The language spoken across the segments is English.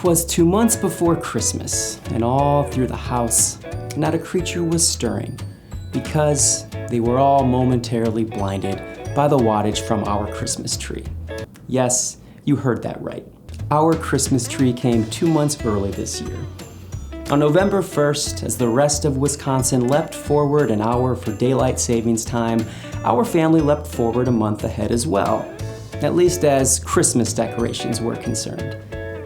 'Twas 2 months before Christmas, and all through the house, not a creature was stirring, because they were all momentarily blinded by the wattage from our Christmas tree. Yes, you heard that right. Our Christmas tree came 2 months early this year. On November 1st, as the rest of Wisconsin leapt forward an hour for daylight savings time, our family leapt forward a month ahead as well, at least as Christmas decorations were concerned.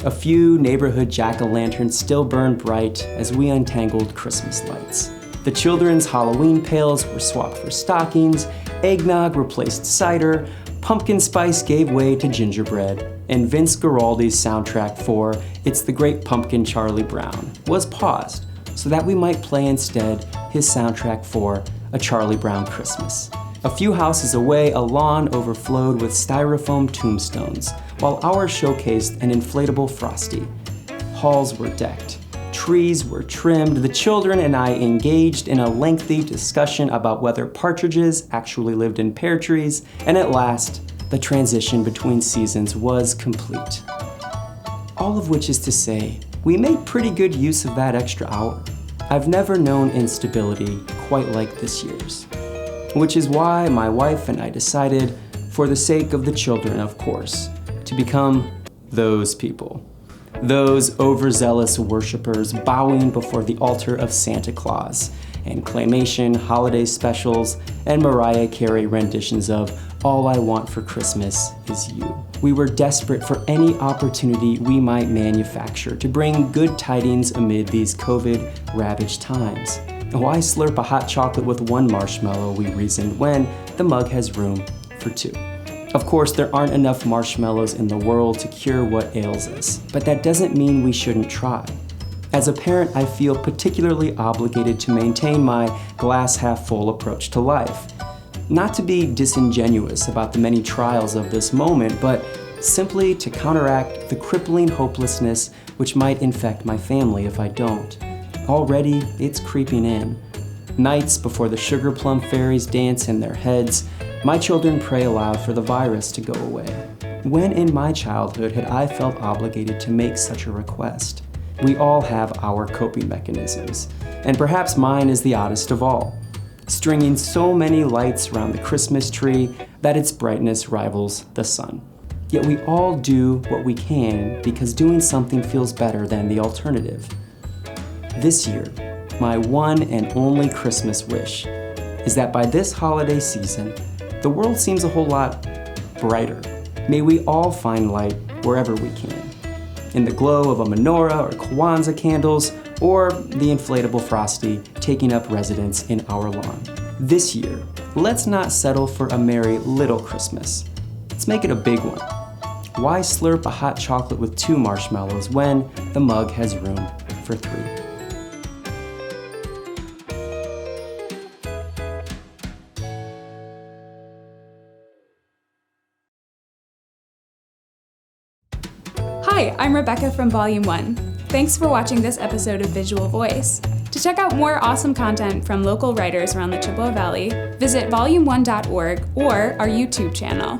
A few neighborhood jack-o'-lanterns still burned bright as we untangled Christmas lights. The children's Halloween pails were swapped for stockings, eggnog replaced cider, pumpkin spice gave way to gingerbread, and Vince Guaraldi's soundtrack for It's the Great Pumpkin Charlie Brown was paused so that we might play instead his soundtrack for A Charlie Brown Christmas. A few houses away, a lawn overflowed with styrofoam tombstones, while ours showcased an inflatable Frosty. Halls were decked, trees were trimmed, the children and I engaged in a lengthy discussion about whether partridges actually lived in pear trees, and at last, the transition between seasons was complete. All of which is to say, we made pretty good use of that extra hour. I've never known instability quite like this year's. Which is why my wife and I decided, for the sake of the children, of course, to become those people. Those overzealous worshipers bowing before the altar of Santa Claus, and claymation, holiday specials, and Mariah Carey renditions of All I Want for Christmas Is You. We were desperate for any opportunity we might manufacture to bring good tidings amid these COVID-ravaged times. Why slurp a hot chocolate with one marshmallow, we reasoned, when the mug has room for two? Of course, there aren't enough marshmallows in the world to cure what ails us, but that doesn't mean we shouldn't try. As a parent, I feel particularly obligated to maintain my glass half full approach to life. Not to be disingenuous about the many trials of this moment, but simply to counteract the crippling hopelessness which might infect my family if I don't. Already, it's creeping in. Nights before the sugar plum fairies dance in their heads, my children pray aloud for the virus to go away. When in my childhood had I felt obligated to make such a request? We all have our coping mechanisms, and perhaps mine is the oddest of all. Stringing so many lights around the Christmas tree that its brightness rivals the sun. Yet we all do what we can because doing something feels better than the alternative. This year, my one and only Christmas wish is that by this holiday season, the world seems a whole lot brighter. May we all find light wherever we can. In the glow of a menorah or Kwanzaa candles, or the inflatable Frosty taking up residence in our lawn. This year, let's not settle for a merry little Christmas. Let's make it a big one. Why slurp a hot chocolate with 2 marshmallows when the mug has room for 3? Hi, I'm Rebecca from Volume 1. Thanks for watching this episode of Visual Voice. To check out more awesome content from local writers around the Chippewa Valley, visit volume1.org or our YouTube channel.